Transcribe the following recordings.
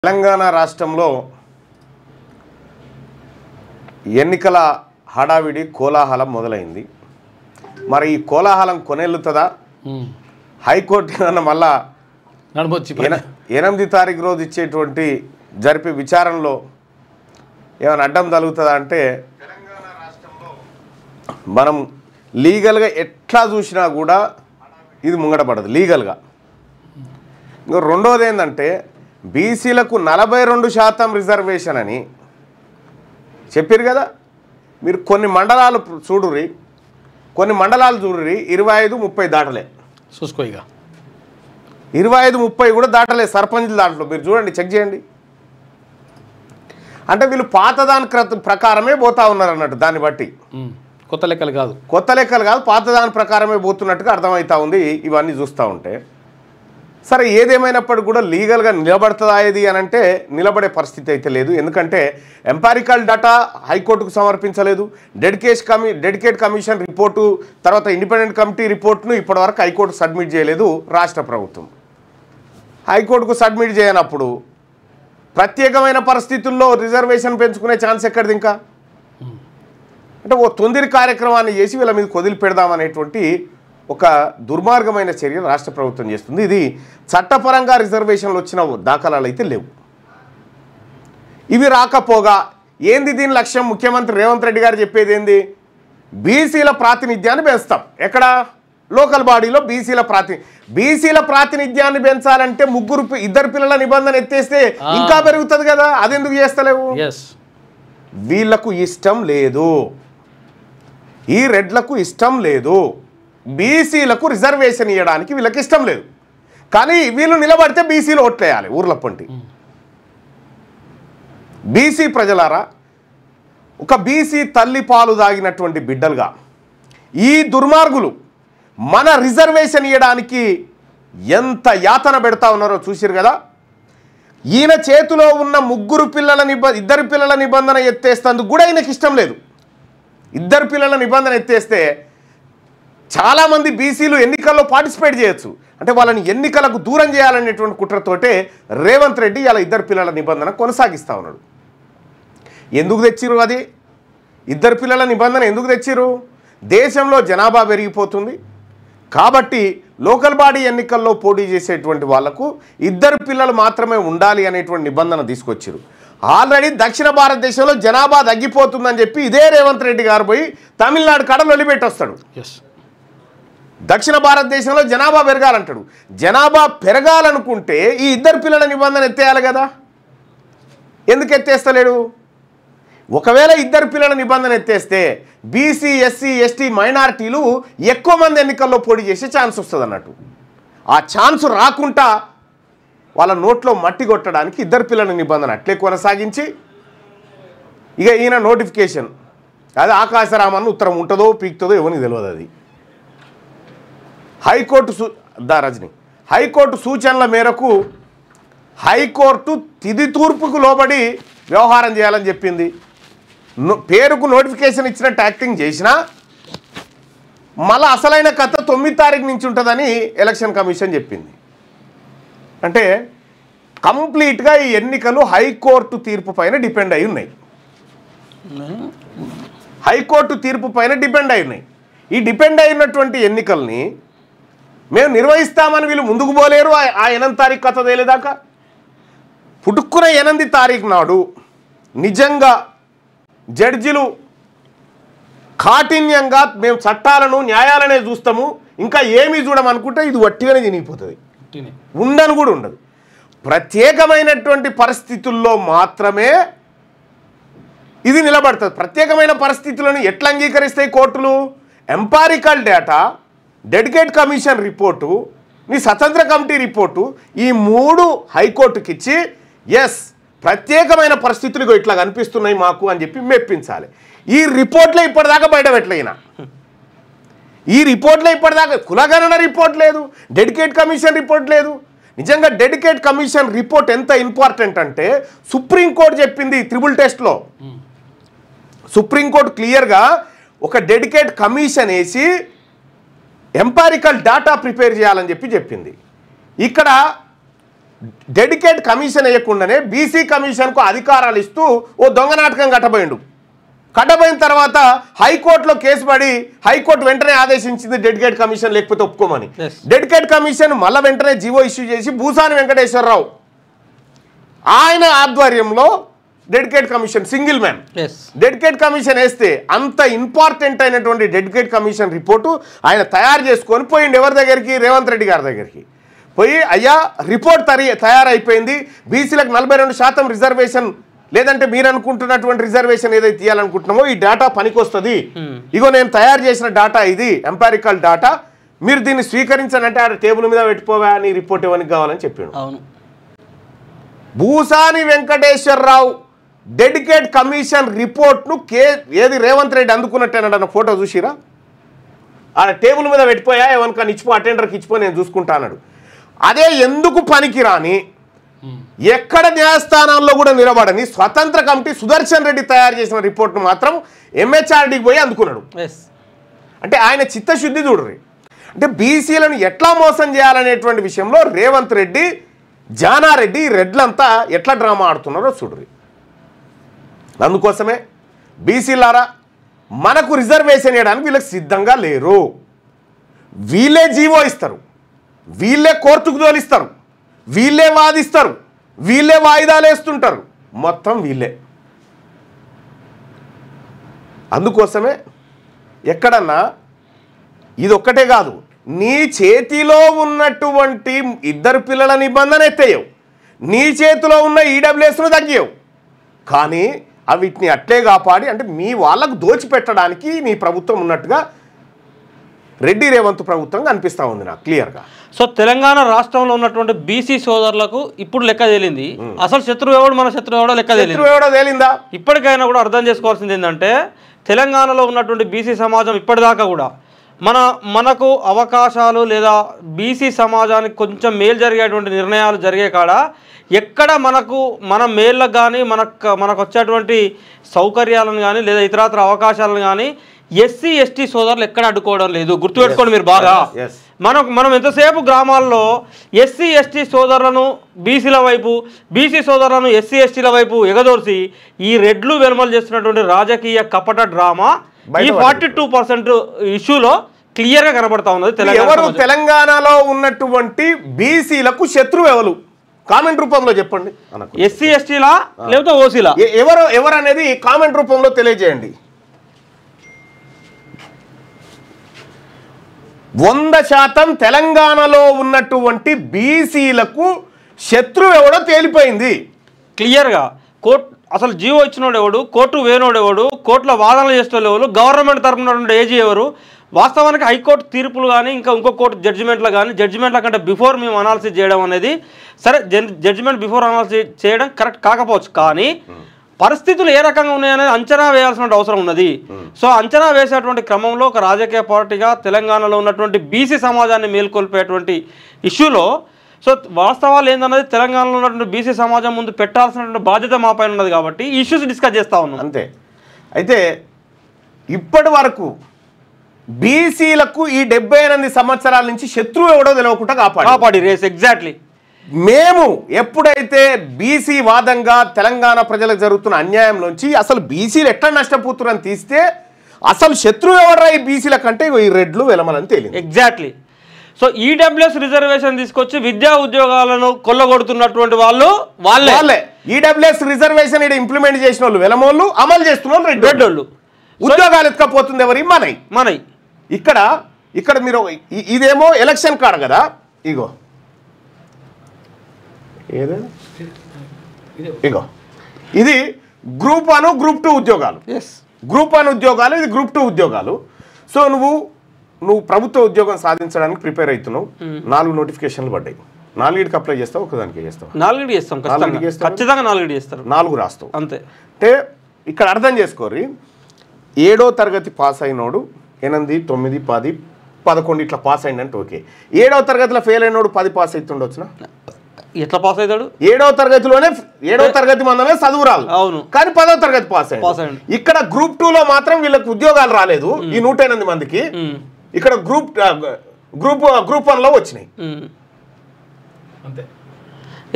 తెలంగాణ రాష్ట్రంలో ఎన్నికల హడావిడి కోలాహలం మొదలైంది. మరి ఈ కోలాహలం కొనెల్లుతుందా? హైకోర్టు ఏమన్నా మళ్ళా 8 తారీఖు రోజు ఇచ్చేటువంటి జరిపే విచారణలో ఏమైనా అడ్డం తగులుతుందా అంటే తెలంగాణ రాష్ట్రంలో మనం లీగల్గా ఎట్లా చూసినా కూడా ఇది ముంగటపడదు లీగల్గా. ఇంకా రెండోది ఏంటంటే బీసీలకు 42% రిజర్వేషన్ అని చెప్పారు కదా. మీరు కొన్ని మండలాలు చూడుర్రి, 25-30 దాటలే. చూసుకో ఇక 25-30 కూడా దాటలే సర్పంచ్ల దాంట్లో. మీరు చూడండి, చెక్ చేయండి. అంటే వీళ్ళు పాతదాని ప్రకారమే పోతా ఉన్నారు అన్నట్టు. దాన్ని బట్టి కొత్త లెక్కలు కాదు, పాతదాని ప్రకారమే పోతున్నట్టుగా అర్థమవుతా ఉంది ఇవన్నీ చూస్తూ ఉంటే. సరే, ఏదేమైనప్పటికీ కూడా లీగల్గా నిలబడుతుందా ఇది అని అంటే నిలబడే పరిస్థితి అయితే లేదు. ఎందుకంటే ఎంపారికల్ డేటా హైకోర్టుకు సమర్పించలేదు. డెడికేట్ కమిషన్ రిపోర్టు, తర్వాత ఇండిపెండెంట్ కమిటీ రిపోర్ట్ను ఇప్పటివరకు హైకోర్టు సబ్మిట్ చేయలేదు రాష్ట్ర ప్రభుత్వం. హైకోర్టుకు సబ్మిట్ చేయనప్పుడు ప్రత్యేకమైన పరిస్థితుల్లో రిజర్వేషన్ పెంచుకునే ఛాన్స్ ఎక్కడిది? ఇంకా అంటే ఓ తొందరి కార్యక్రమాన్ని చేసి వీళ్ళ మీద కొదిలి పెడదామనేటువంటి ఒక దుర్మార్గమైన చర్య రాష్ట్ర ప్రభుత్వం చేస్తుంది. ఇది చట్టపరంగా రిజర్వేషన్లు వచ్చిన దాఖలాలు అయితే లేవు. ఇవి రాకపోగా ఏంది దీని లక్ష్యం? ముఖ్యమంత్రి రేవంత్ రెడ్డి గారు చెప్పేది ఏంది? బీసీల ప్రాతినిధ్యాన్ని పెంచుతాం. ఎక్కడ? లోకల్ బాడీలో బీసీల ప్రాతినిధ్యాన్ని పెంచాలంటే ఇద్దరు పిల్లల నిబంధన ఎత్తేస్తే ఇంకా పెరుగుతుంది కదా. అదెందుకు చేస్తలేవు? వీళ్లకు ఇష్టం లేదు, ఈ రెడ్లకు ఇష్టం లేదు, బీసీలకు రిజర్వేషన్ ఇవ్వడానికి వీళ్ళకి ఇష్టం లేదు. కానీ వీళ్ళు నిలబడితే బీసీలు ఓట్లేయాలి ఊర్ల పొంటి. బీసీ ప్రజలారా, ఒక బీసీ తల్లి పాలు దాగినటువంటి బిడ్డలుగా ఈ దుర్మార్గులు మన రిజర్వేషన్ ఇవ్వడానికి ఎంత యాతన పెడతా ఉన్నారో చూసిరు కదా. ఈయన చేతిలో ఉన్న ఇద్దరు పిల్లల నిబంధన ఎత్తేస్తేందుకు కూడా ఈయనకి ఇష్టం లేదు. ఇద్దరు పిల్లల నిబంధన ఎత్తేస్తే చాలామంది బీసీలు ఎన్నికల్లో పార్టిసిపేట్ చేయొచ్చు. అంటే వాళ్ళని ఎన్నికలకు దూరం చేయాలనేటువంటి కుట్రతోటే రేవంత్ రెడ్డి ఇలా ఇద్దరు పిల్లల నిబంధన కొనసాగిస్తూ ఉన్నాడు. ఎందుకు తెచ్చిరు? అది ఇద్దరు పిల్లల నిబంధన ఎందుకు తెచ్చిరు? దేశంలో జనాభా పెరిగిపోతుంది కాబట్టి లోకల్ బాడీ ఎన్నికల్లో పోటీ చేసేటువంటి వాళ్లకు ఇద్దరు పిల్లలు మాత్రమే ఉండాలి అనేటువంటి నిబంధన తీసుకొచ్చారు. ఆల్రెడీ దక్షిణ భారతదేశంలో జనాభా తగ్గిపోతుందని చెప్పి ఇదే రేవంత్ రెడ్డి గారు పోయి తమిళనాడు కడలు వదిలిపెట్టొస్తాడు. దక్షిణ భారతదేశంలో జనాభా పెరగాలంటాడు. జనాభా పెరగాలనుకుంటే ఈ ఇద్దరు పిల్లల నిబంధన ఎత్తేయాలి కదా. ఎందుకు ఎత్తేస్తలేడు? ఒకవేళ ఇద్దరు పిల్లల నిబంధన ఎత్తేస్తే బీసీ, ఎస్సీ, ఎస్టీ మైనారిటీలు ఎక్కువ మంది ఎన్నికల్లో పోటీ చేసే ఛాన్స్ వస్తుంది అన్నట్టు. ఆ ఛాన్స్ రాకుండా వాళ్ళ నోట్లో మట్టి కొట్టడానికి ఇద్దరు పిల్లల నిబంధన అట్లే కొనసాగించి ఇక ఈయన నోటిఫికేషన్ అది ఆకాశరామన్ ఉత్తరం ఉంటుందో పీక్తుందో ఎవరికి తెలియదు. అది హైకోర్టు సూచనల మేరకు హైకోర్టు తుది తూర్పుకు లోబడి వ్యవహారం చేయాలని చెప్పింది. పేరుకు నోటిఫికేషన్ ఇచ్చినట్టు యాక్టింగ్ చేసినా మళ్ళీ అసలైన కథ 9 తారీఖు నుంచి ఉంటుందని ఎలక్షన్ కమిషన్ చెప్పింది. అంటే కంప్లీట్గా ఈ ఎన్నికలు హైకోర్టు తీర్పు పైన డిపెండ్ అయి ఉన్నాయి. ఈ డిపెండ్ అయినటువంటి ఎన్నికల్ని మేము నిర్వహిస్తామని వీళ్ళు ముందుకు పోలేరు. ఆ 8 తారీఖు కథ తేలేదాకా పుట్టుక్కున 8 తారీఖు నాడు నిజంగా జడ్జిలు కాఠిన్యంగా మేము చట్టాలను న్యాయాలనే చూస్తాము ఇంకా ఏమీ చూడమనుకుంటే ఇది వట్టిగానే తినిగిపోతుంది, ఉండను కూడా ఉండదు. ప్రత్యేకమైనటువంటి పరిస్థితుల్లో మాత్రమే ఇది నిలబడుతుంది. ప్రత్యేకమైన పరిస్థితులను ఎట్లా అంగీకరిస్తాయి కోర్టులు? Empirical data, dedicate commission report, మీ స్వతంత్ర కమిటీ రిపోర్టు, ఈ 3 హైకోర్టుకి ఇచ్చి ఎస్ ప్రత్యేకమైన పరిస్థితులు ఇట్లా కనిపిస్తున్నాయి మాకు అని చెప్పి మెప్పించాలి. ఈ రిపోర్ట్లో ఇప్పటిదాకా బయట పెట్టలేనా? కులగణన రిపోర్ట్ లేదు, డెడికేట్ కమిషన్ రిపోర్ట్ లేదు. నిజంగా డెడికేట్ కమిషన్ రిపోర్ట్ ఎంత ఇంపార్టెంట్ అంటే సుప్రీంకోర్టు చెప్పింది త్రిబుల్ టెస్ట్లో. సుప్రీంకోర్టు క్లియర్గా ఒక డెడికేట్ కమిషన్ వేసి ఎంపారికల్ డాటా ప్రిపేర్ చేయాలని చెప్పింది. ఇక్కడ డెడికేట్ కమిషన్ వేయకుండానే బీసీ కమిషన్కు అధికారాలు ఇస్తూ ఓ దొంగ నాటకం కట్టబోయిన తర్వాత హైకోర్టులో కేసు పడి హైకోర్టు వెంటనే ఆదేశించింది డెడికేట్ కమిషన్ లేకపోతే ఒప్పుకోమని. డెడికేట్ కమిషన్ మళ్ళీ వెంటనే జీవో ఇష్యూ చేసి భూసాని వెంకటేశ్వరరావు ఆయన ఆధ్వర్యంలో dedicate commission single man dedicate commission వేస్తే అంత ఇంపార్టెంట్ అయినటువంటి డెడికేట్ కమిషన్ రిపోర్టు ఆయన తయారు చేసుకొని పోయింది ఎవరి దగ్గరికి, రేవంత్ రెడ్డి గారి దగ్గరికి పోయి, అయ్యా రిపోర్ట్ తయారైపోయింది, బీసీలకు 42% రిజర్వేషన్ లేదంటే మీరు అనుకుంటున్నటువంటి రిజర్వేషన్ ఏదైతే తీయాలనుకుంటున్నామో ఈ డేటా పనికొస్తుంది, ఇగో నేను తయారు చేసిన డేటా ఇది ఎంపారికల్ డేటా, మీరు దీన్ని స్వీకరించాలంటే ఆ టేబుల్ మీద పెట్టుకోవా అని రిపోర్ట్ ఎవరికి కావాలని చెప్పాడు. భూసాని వెంకటేశ్వరరావు డెడికేట్ కమిషన్ రిపోర్ట్ను ఏది రేవంత్ రెడ్డి అందుకున్నట్టేనన్న ఫోటో చూసిరా, ఆ టేబుల్ మీద పెట్టిపోయా ఎవరికన్నా ఇచ్చిపో అటెండర్కి ఇచ్చిపో నేను చూసుకుంటా అన్నాడు. అదే ఎందుకు పనికిరాని ఎక్కడ న్యాయస్థానాల్లో కూడా నిలబడని స్వతంత్ర కమిటీ సుదర్శన్ రెడ్డి తయారు చేసిన రిపోర్ట్ను మాత్రం ఎంహెచ్ఆర్డీకి పోయి అందుకున్నాడు. అంటే ఆయన చిత్తశుద్ధి చూడరు. అంటే బీసీలను ఎట్లా మోసం చేయాలనేటువంటి విషయంలో రేవంత్ రెడ్డి జానారెడ్డి రెడ్లంతా ఎట్లా డ్రామా ఆడుతున్నారో చూడరు. అందుకోసమే బీసీలారా మనకు రిజర్వేషన్ ఇవ్వడానికి వీళ్ళకి సిద్ధంగా లేరు. వీళ్ళే జీవో ఇస్తారు, వీళ్ళే కోర్టుకు తోలిస్తారు, వీళ్ళే వాదిస్తారు, వీళ్ళే వాయిదాలు వేస్తుంటారు, మొత్తం వీళ్ళే. అందుకోసమే ఎక్కడన్నా ఇది ఒక్కటే కాదు, నీ చేతిలో ఉన్నటువంటి 2 పిల్లల నిబంధన ఎత్తేయవు, నీ చేతిలో ఉన్న ఈడబ్ల్యూఎస్ను తగ్గియవు, కానీ వీటిని అట్లే కాపాడి అంటే మీ వాళ్ళకు దోచిపెట్టడానికి నీ ప్రభుత్వం ఉన్నట్టుగా రెడ్డి రేవంత్ ప్రభుత్వం కనిపిస్తూ ఉంది నాకు క్లియర్గా. సో తెలంగాణ రాష్ట్రంలో ఉన్నటువంటి బీసీ సోదరులకు ఇప్పుడు లెక్క తేలింది, అసలు శత్రువు ఎవడు మన శత్రువు ఎవడో లెక్క తేలిందా. ఇప్పటికైనా కూడా అర్థం చేసుకోవాల్సింది ఏంటంటే తెలంగాణలో ఉన్నటువంటి బీసీ సమాజం ఇప్పటిదాకా కూడా మనకు అవకాశాలు లేదా బీసీ సమాజానికి కొంచెం మేలు జరిగేటువంటి నిర్ణయాలు జరిగే కాడ ఎక్కడ మన మేళ్ళకు కానీ మనకు వచ్చేటువంటి సౌకర్యాలను కానీ లేదా ఇతరత్ర అవకాశాలను కానీ ఎస్సీ ఎస్టీ సోదరులు ఎక్కడ అడ్డుకోవడం లేదు. గుర్తుపెట్టుకోండి మీరు బాగా. మనం ఎంతసేపు గ్రామాల్లో ఎస్సీ ఎస్టీ సోదరులను బీసీల వైపు, బీసీ సోదరులను ఎస్సీ ఎస్టీల వైపు ఎగదోర్చి ఈ రెడ్లు వెలుమలు చేస్తున్నటువంటి రాజకీయ కపట డ్రామా ఈ 42% ఇష్యూలో క్లియర్గా కనబడతా ఉన్నది. ఎవరు తెలంగాణలో ఉన్నటువంటి బీసీలకు శత్రువు ఎవరు కామెంట్ రూపంలో చెప్పండి. ఎస్సీ ఎస్టీలా లేకపోతే ఓసీలా ఎవరు అనేది కామెంట్ రూపంలో తెలియజేయండి. 100% తెలంగాణలో ఉన్నటువంటి బీసీలకు శత్రువు ఎవడో తేలిపోయింది క్లియర్గా. అసలు జీవో ఇచ్చినోడు ఎవడు, కోర్టు వేనోడు ఎవడు, కోర్టులో వాదనలు చేసేవాళ్ళు ఎవరు, గవర్నమెంట్ తరఫున ఏజీ ఎవరు, వాస్తవానికి హైకోర్టు తీర్పులు కానీ ఇంకో కోర్టు జడ్జిమెంట్లు కానీ జడ్జిమెంట్ల కంటే బిఫోర్ మేము అనాలిసిస్ చేయడం అనేది సరే, జడ్జిమెంట్ బిఫోర్ అనాలిసిస్ చేయడం కరెక్ట్ కాకపోవచ్చు, కానీ పరిస్థితులు ఏ రకంగా ఉన్నాయనేది అంచనా వేయాల్సిన అవసరం ఉన్నది. సో అంచనా వేసేటువంటి క్రమంలో ఒక రాజకీయ పార్టీగా తెలంగాణలో ఉన్నటువంటి బీసీ సమాజాన్ని మేల్కొల్పేటువంటి ఇష్యూలో సో వాస్తవాలు ఏందన్నది తెలంగాణలో ఉన్నటువంటి బీసీ సమాజం ముందు పెట్టాల్సినటువంటి బాధ్యత మా పైన ఉన్నది కాబట్టి ఈ ఇష్యూస్ డిస్కస్ చేస్తూ ఉన్నాం అంతే. అయితే ఇప్పటి వరకు బీసీలకు ఈ 78 సంవత్సరాల నుంచి శత్రువు ఎవడో తెలియకుండా కాపాడి రేస్. ఎగ్జాక్ట్లీ. మేము ఎప్పుడైతే బీసీ వాదంగా తెలంగాణ ప్రజలకు జరుగుతున్న అన్యాయం నుంచి అసలు బీసీలు ఎట్లా నష్టపోతున్నారని తీస్తే అసలు శత్రువు ఎవడరా ఈ బీసీల కంటే ఈ రెడ్లు వెలమలని తేలింది. ఎగ్జాక్ట్లీ. సో ఈడబ్ల్యూఎస్ రిజర్వేషన్ తీసుకొచ్చి విద్యా ఉద్యోగాలను కొల్లగొడుతున్నటువంటి వాళ్ళే. ఈడబ్ల్యూఎస్ రిజర్వేషన్ ఇంప్లిమెంట్ చేసిన వాళ్ళు వెలమోళ్ళు, అమలు చేస్తున్న వాళ్ళు రెడ్డోళ్ళు. ఉద్యోగాలు ఎత్తుకపోతుంది ఎవరి మనై. ఇక్కడ మీరు ఇదేమో ఎలక్షన్ కార్డ్ కదా, ఇగో ఇది గ్రూప్ 1 గ్రూప్ 2 ఉద్యోగాలు. గ్రూప్ 1 ఉద్యోగాలు, ఇది గ్రూప్ 2 ఉద్యోగాలు. సో నువ్వు ప్రభుత్వ ఉద్యోగం సాధించడానికి ప్రిపేర్ అవుతున్నావు, 4 నోటిఫికేషన్లు పడ్డాయి. 4 అప్లై చేస్తావు, ఒకదానికి చేస్తావు. 4 చేస్తాం ఖచ్చితంగా, 4 చేస్తారు, 4 రాస్తావు అంతే. అంటే ఇక్కడ అర్థం చేసుకోరి, 7వ తరగతి పాస్ అయినోడు 8, 9, 10, 11 ఇట్లా పాస్ అయిందంటే ఓకే. 7వ తరగతిలో ఫెయిల్ అయినోడు 10 పాస్ అవుతుండొచ్చునా? ఎట్లా పాస్ అవుతాడు? 7వ తరగతిలోనే 7వ తరగతి మందమే చదువు రాదు, అవును, కానీ 10వ తరగతి పాస్ అయ్యాడు. ఇక్కడ గ్రూప్ 2లో మాత్రం వీళ్ళకి ఉద్యోగాలు రాలేదు, ఈ 108 మందికి. ఇక్కడ గ్రూప్ 1లో వచ్చినాయి.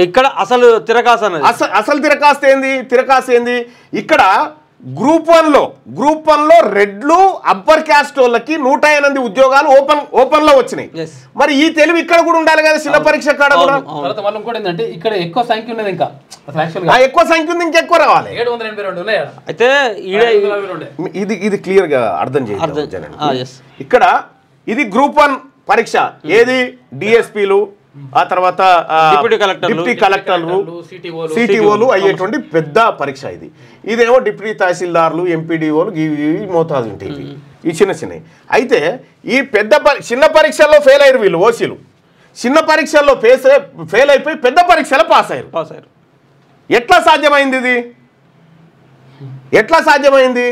ఇక్కడ అసలు తిరకాసు అనేది అసలు తిరకాసు ఏంది ఇక్కడ గ్రూప్ 1లో రెడ్లు అప్పర్ క్యాస్ట్ వాళ్ళకి 108 ఉద్యోగాలు ఓపెన్ లో వచ్చినాయి. మరి ఈ తెలివి ఇక్కడ కూడా ఉండాలి కదా, చిన్న పరీక్ష కాడ కూడా. మళ్ళీ ఇంకోటి ఏంటంటే ఇక్కడ ఎక్కువ సంఖ్య ఉన్నది, ఇంకా ఎక్కువ సంఖ్య ఉంది, ఇంకెక్కువ రావాలి. 782 అయితే ఇది క్లియర్ గా అర్థం చేయాలి. ఇక్కడ ఇది గ్రూప్ 1 పరీక్ష, ఏది డిఎస్పీలు, ఆ తర్వాత డిప్యూటీ కలెక్టర్లు, సిటిఓలు అయ్యేటువంటి పెద్ద పరీక్ష. ఇదేమో డిప్యూటీ తహసీల్దార్లు, ఎంపీడీఓలు మోతాదు ఉంటాయి, ఈ చిన్న. అయితే ఈ చిన్న పరీక్షల్లో ఫెయిల్ అయ్యారు వీళ్ళు, ఓసీలు. చిన్న పరీక్షల్లో ఫెయిల్ అయిపోయి పెద్ద పరీక్షలో పాస్ అయ్యారు. ఎట్లా సాధ్యమైంది?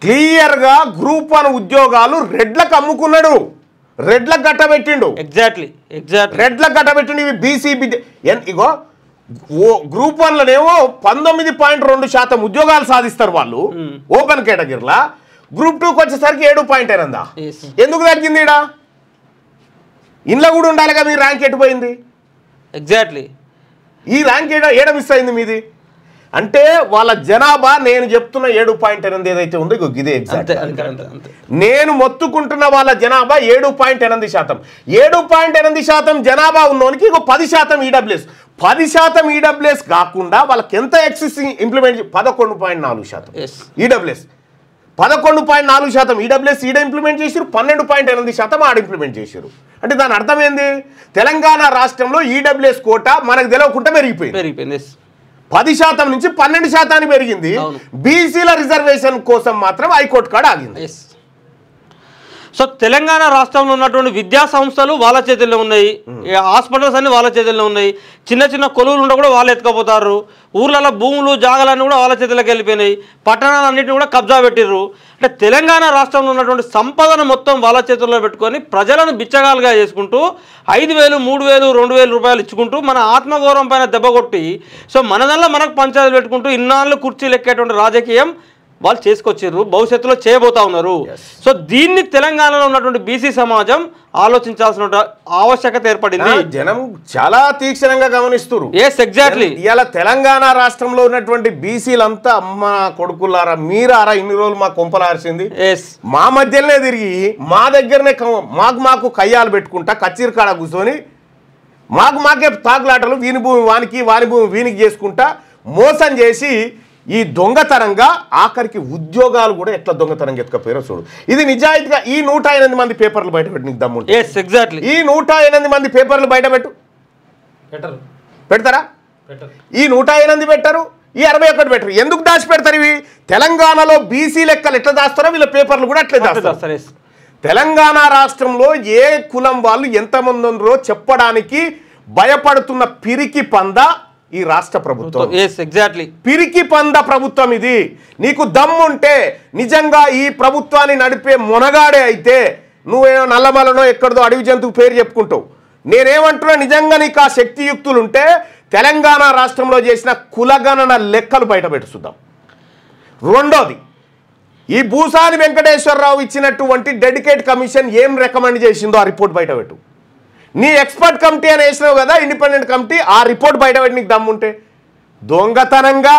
క్లియర్గా గ్రూప్ 1 ఉద్యోగాలు రెడ్లకు అమ్ముకున్నాడు, రెడ్లకు గట్టబెట్టిండు. ఎగ్జాక్ట్లీ రెడ్లకు గట్టబెట్టిండు. ఇవి బీసీ ఇగో గ్రూప్ 1లోనేమో 19.2% ఉద్యోగాలు సాధిస్తారు వాళ్ళు ఓపెన్ కేటగిరీలా. గ్రూప్ 2కి వచ్చేసరికి 7.8. ఎందుకు తగ్గింది? ఇంట్లో కూడా ఉండాలిగా మీ ర్యాంక్ ఎటుపోయింది? ఎగ్జాక్ట్లీ ఈ ర్యాంక్ ఏడ మిస్ అయింది మీది అంటే వాళ్ళ జనాభా నేను చెప్తున్న 7.8 ఏదైతే ఉందో ఇదే ఎగ్జాక్ట్. నేను మొత్తుకుంటున్న వాళ్ళ జనాభా 7.8%. 7.8% జనాభా ఉన్నోనికి 10% ఈడబ్ల్యూఎస్. 10% ఈడబ్ల్యూఎస్ కాకుండా వాళ్ళకి ఎంత ఎక్సెస్ ఇంప్లిమెంట్ 11.4% ఈడబ్ల్యూఎస్. 11.4% ఈడబ్ల్యూఎస్ ఈడ ఇంప్లిమెంట్ చేశారు, 12.8% ఆడ ఇంప్లిమెంట్ చేశారు. అంటే దాని అర్థం ఏంది? తెలంగాణ రాష్ట్రంలో ఈడబ్ల్యూఎస్ కోట మనకు తెలియకుండా పెరిగిపోయింది. 10% నుంచి 12% పెరిగింది. బీసీల రిజర్వేషన్ కోసం మాత్రం హైకోర్టు కాడ ఆగింది. సో తెలంగాణ రాష్ట్రంలో ఉన్నటువంటి విద్యా సంస్థలు వాళ్ళ చేతుల్లో ఉన్నాయి, హాస్పిటల్స్ అన్ని వాళ్ళ చేతుల్లో ఉన్నాయి, చిన్న కొలువులు ఉండ కూడా వాళ్ళు ఎత్తుకపోతారు, ఊర్లలో భూములు జాగాలన్నీ కూడా వాళ్ళ చేతుల్లోకి వెళ్ళిపోయినాయి, పట్టణాలన్నింటినీ కూడా కబ్జా పెట్టిర్రు. అంటే తెలంగాణ రాష్ట్రంలో ఉన్నటువంటి సంపదను మొత్తం వాళ్ళ చేతుల్లో పెట్టుకొని ప్రజలను బిచ్చగాలుగా చేసుకుంటూ 5,000, 3,000, 2,000 రూపాయలు ఇచ్చుకుంటూ మన ఆత్మగౌరవం పైన దెబ్బ కొట్టి సో మనదల్లా మనకు పంచాయతీలు పెట్టుకుంటూ ఇన్నాళ్ళు కుర్చీలు ఎక్కేటువంటి రాజకీయం వాళ్ళు చేసుకొచ్చారు, భవిష్యత్తులో చేయబోతా ఉన్నారు. సో దీన్ని తెలంగాణలో ఉన్నటువంటి బీసీ సమాజం ఆలోచించాల్సిన ఆవశ్యకత ఏర్పడింది. జనం చాలా తీక్షణంగా గమనిస్తారు. ఎగ్జాక్ట్లీ ఇలా తెలంగాణ రాష్ట్రంలో ఉన్నటువంటి బీసీలంతా అమ్మ కొడుకులారా మీరారా ఇన్ని రోజులు మా కొంపలార్చింది, మా మధ్యలోనే తిరిగి మా దగ్గరనే మాకు కయ్యాలు పెట్టుకుంటా కచ్చీరు కాడ కూర్చొని మాకే తాగులాటలు వీని భూమి వానికి వాని భూమి వీనికి చేసుకుంటా మోసం చేసి ఈ దొంగతనంగా ఆఖరికి ఉద్యోగాలు కూడా ఎట్లా దొంగతనంగా ఎత్తుకపోయారో చూడు. ఇది నిజాయితీగా ఈ 108 మంది పేపర్లు బయటపెట్టి నీకు దమ్ము ఎగ్జాక్ట్లీ ఈ 108 మంది పేపర్లు బయటపెట్టు పెడతారా? ఈ 108 పెట్టరు, ఈ 61 పెట్టరు. ఎందుకు దాచి పెడతారు? ఇవి తెలంగాణలో బీసీ లెక్కలు ఎట్లా దాస్తారో వీళ్ళ పేపర్లు కూడా అట్లే దాస్తారు. తెలంగాణ రాష్ట్రంలో ఏ కులం వాళ్ళు ఎంతమంది ఉన్నారో చెప్పడానికి భయపడుతున్న పిరికి పంద ఈ రాష్ట్ర ప్రభుత్వం. ఎగ్జాక్ట్లీ పిరికి పంద ప్రభుత్వం ఇది. నీకు దమ్ముంటే నిజంగా ఈ ప్రభుత్వాన్ని నడిపే మొనగాడే అయితే నువ్వేమో నల్లమలనో ఎక్కడదో అడవి జంతువు పేరు చెప్పుకుంటావు. నేనేమంటున్నా, నిజంగా నీకు ఆ శక్తియుక్తులు ఉంటే తెలంగాణ రాష్ట్రంలో చేసిన కులగణన లెక్కలు బయటపెట్టు చూద్దాం. రెండోది, ఈ భూసాని వెంకటేశ్వరరావు ఇచ్చినటువంటి డెడికేట్ కమిషన్ ఏం రికమెండ్ చేసిందో ఆ రిపోర్ట్ బయటపెట్టు. నీ ఎక్స్పర్ట్ కమిటీ అని వేసినావు కదా, ఇండిపెండెంట్ కమిటీ, ఆ రిపోర్ట్ బయటపెట్టి నీకు దమ్ముంటే. దొంగతనంగా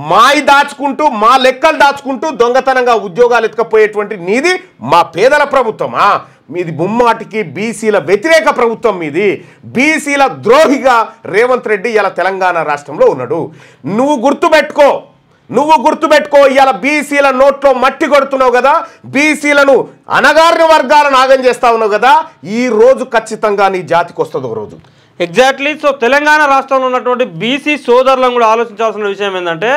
మాయి దాచుకుంటూ మా లెక్కలు దాచుకుంటూ దొంగతనంగా ఉద్యోగాలు ఎత్తుకపోయేటువంటి నీది మా పేదల ప్రభుత్వమా? మీది ముమ్మాటికి బీసీల వ్యతిరేక ప్రభుత్వం. మీది బీసీల ద్రోహిగా రేవంత్ రెడ్డి ఇలా తెలంగాణ రాష్ట్రంలో ఉన్నాడు. నువ్వు గుర్తుపెట్టుకో ఇవాళ బీసీల నోట్లో మట్టి కొడుతున్నావు కదా, బీసీలను అణగారిన వర్గాలను ఆగం చేస్తా ఉన్నావు కదా, ఈ రోజు ఖచ్చితంగా నీ జాతికి వస్తుంది ఒక రోజు. ఎగ్జాక్ట్లీ. సో తెలంగాణ రాష్ట్రంలో ఉన్నటువంటి బీసీ సోదరులను కూడా ఆలోచించాల్సిన విషయం ఏంటంటే,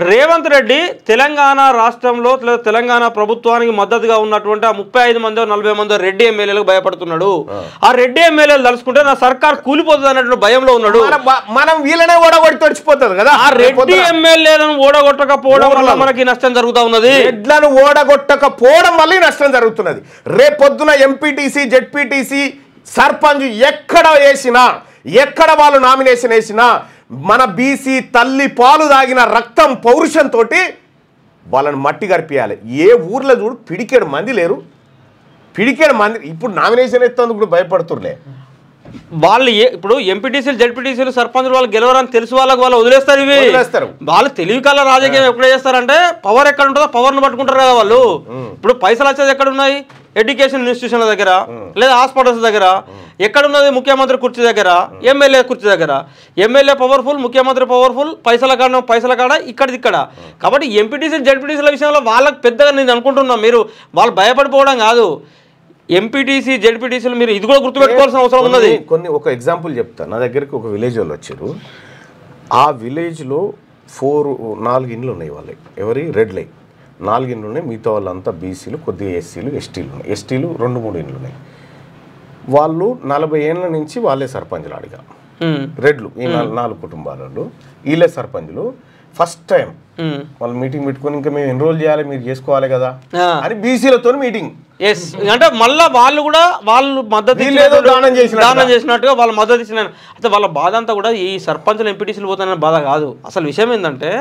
రేవంత్ రెడ్డి తెలంగాణ రాష్ట్రంలో తెలంగాణ ప్రభుత్వానికి మద్దతుగా ఉన్నటువంటి ఆ 35 మందో 40 మందో రెడ్డి ఎమ్మెల్యేలకు భయపడుతున్నాడు. ఆ రెడ్డి ఎమ్మెల్యేలు తలుచుకుంటే నా సర్కార్ కూలిపోతుంది అన్నటువంటి భయంలో ఉన్నాడు. మనం వీళ్ళనే ఓడగొట్టి తడిచిపోతుంది కదా. ఆ రెడ్డి ఎమ్మెల్యేలను ఓడగొట్టకపోవడం వల్ల మనకి నష్టం జరుగుతూ ఉన్నది. రెడ్లను ఓడగొట్టకపోవడం వల్ల నష్టం జరుగుతున్నది. రేపొద్దున ఎంపీటీసీ, జెడ్పీటీసీ, సర్పంచ్ ఎక్కడ వాళ్ళు నామినేషన్ వేసినా మన బీసీ తల్లి పాలు దాగిన రక్తం పౌరుషంతో వాళ్ళని మట్టి గరిపియాలి. ఏ ఊర్లో చూడు పిడికేడు మంది లేరు, పిడికేడు మంది ఇప్పుడు నామినేషన్ ఎత్తేందుకు కూడా భయపడుతుర్లే. వాళ్ళు ఇప్పుడు ఎంపీటీసీలు జడ్పీటీసీలు సర్పంచులు వాళ్ళు గెలవరని తెలుసు వాళ్ళకి వాళ్ళు వదిలేస్తారు ఇవి వాళ్ళు తెలివి కల్లా రాజకీయం ఎప్పుడు చేస్తారంటే పవర్ ఎక్కడ ఉంటుందో పవర్ను పట్టుకుంటారు కదా వాళ్ళు ఇప్పుడు పైసలు వచ్చేది ఎక్కడ ఉన్నాయి ఎడ్యుకేషన్ ఇన్స్టిట్యూషన్ల దగ్గర లేదా హాస్పిటల్స్ దగ్గర ఎక్కడ ఉన్నది ముఖ్యమంత్రి కుర్చీ దగ్గర ఎమ్మెల్యే కుర్చీ దగ్గర ఎమ్మెల్యే పవర్ఫుల్ ముఖ్యమంత్రి పవర్ఫుల్ పైసల కాడ ఇక్కడ కాబట్టి ఎంపీటీసీ జడ్పీటీసీల విషయంలో వాళ్ళకి పెద్దగా నేను అనుకుంటున్నాను మీరు వాళ్ళు భయపడిపోవడం కాదు ఎంపీటీసీ జడ్పీటీసీలు మీరు ఇది కూడా గుర్తుపెట్టుకోవాల్సిన అవసరం ఉన్నది ఒక ఎగ్జాంపుల్ చెప్తాను నా దగ్గరికి ఒక విలేజ్ వాళ్ళు వచ్చారు ఆ విలేజ్లో 4 ఇండ్లు ఉన్నాయి వాళ్ళకి ఎవరి రెడ్ లైన్ 4 ఇండ్లు ఉన్నాయి మిగతా వాళ్ళంతా బీసీలు కొద్దిగా ఎస్సీలు ఎస్టీలు ఉన్నాయి ఎస్టీలు 2-3 ఇండ్లు ఉన్నాయి వాళ్ళు 40 ఏళ్ళ నుంచి వాళ్ళే సర్పంచులు అడిగా రెడ్లు ఈ 4 కుటుంబాలలో వీళ్ళే సర్పంచులు ఫస్ట్ టైం వాళ్ళు మీటింగ్ పెట్టుకొని ఇంకా మేము ఎన్రోల్ చేయాలి మీరు చేసుకోవాలి కదా అని బీసీలతో మీటింగ్ అంటే మళ్ళీ వాళ్ళు కూడా వాళ్ళు మద్దతు దానం చేసినట్టుగా వాళ్ళ మద్దతు ఇచ్చిన అయితే వాళ్ళ బాధ అంతా కూడా ఈ సర్పంచులు ఎంపీటీసీలు పోతాననే బాధ కాదు అసలు విషయం ఏంటంటే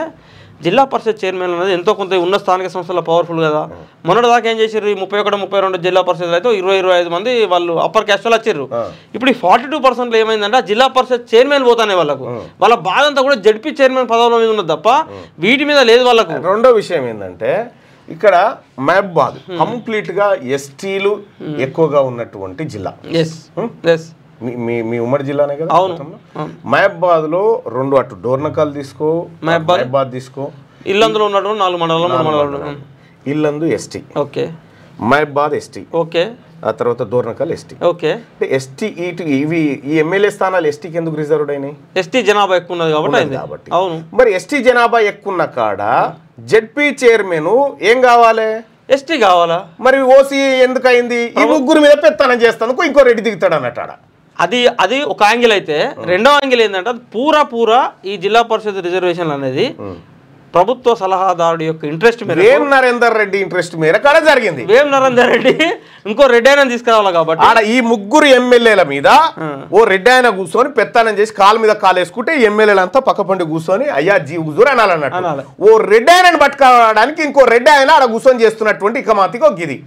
జిల్లా పరిషత్ చైర్మన్ అనేది ఎంతో కొంత ఉన్న స్థానిక సంస్థల పవర్ఫుల్ కదా మొన్నటి దాకా ఏం చేసారు 31-32 జిల్లా పరిషత్లు అయితే 20-25 మంది వాళ్ళు అప్పర్ క్యాస్ట్ వాళ్ళు వచ్చారు ఇప్పుడు ఈ 42% ఏమైందంటే జిల్లా పరిషత్ చైర్మన్ పోతానే వాళ్ళకు వాళ్ళ బాధ అంతా కూడా జడ్పీ చైర్మన్ పదవుల మీద ఉన్నది తప్ప వీటి మీద లేదు వాళ్ళకు రెండో విషయం ఏంటంటే ఇక్కడ మహబాద్ కంప్లీట్ గా ఎస్టీలు ఎక్కువగా ఉన్నటువంటి జిల్లా మీ ఉమ్మడి జిల్లానే కదా మహబాద్ లో 2 అటు డోర్నకల్ తీసుకో మహబాద్ తీసుకో ఇల్లందులో ఉన్నట్టు 4 మండలం ఇల్లందు ఎస్టీ ఓకే మహబాద్ ఎస్టీ ఓకే ఆ తర్వాత డోర్నకల్ ఎస్టీ ఓకే ఎస్టీ ఇవి ఈ ఎమ్మెల్యే స్థానాలు ఎస్టీకి ఎందుకు రిజర్వ్డ్ అయినాయి ఎస్టీ జనాభా ఎక్కువ ఉన్నది కాబట్టి అవును మరి ఎస్టీ జనాభా ఎక్కువ ఉన్న కాడ జెడ్పీ చైర్మన్ ఏం కావాలి ఎస్టీ కావాలా మరి ఓసీ ఎందుకు అయింది ఈ ముగ్గురు మీద పెత్తనం చేస్తాను ఇంకో రెడ్డి దిగుతాడు అన్నట్టు అది ఒక యాంగిల్ అయితే రెండో యాంగిల్ ఏంటంటే పూరా ఈ జిల్లా పరిషత్ రిజర్వేషన్ అనేది ప్రభుత్వ సలహాదారుడి యొక్క ఇంట్రెస్ట్ మీద వేం నరేందర్ రెడ్డి ఇంట్రెస్ట్ మేరకు అలా జరిగింది వేం నరేందర్ రెడ్డి ఇంకో రెడ్డి ఆయన తీసుకురావాలి కాబట్టి ఆడ ఈ ముగ్గురు ఎమ్మెల్యేల మీద ఓ రెడ్డి ఆయన కూర్చొని పెత్తనం చేసి కాలు మీద కాలు వేసుకుంటే ఎమ్మెల్యేలు అంతా పక్క పండి కూర్చొని అయ్యా జీ హుజూర్ అనాలన్నట్టు ఓ రెడ్డి ఆయనను పట్టుకోవడానికి ఇంకో రెడ్డి ఆయన ఆడ కూర్చొని చేస్తున్నటువంటి ఇకమాతికి ఒక గిది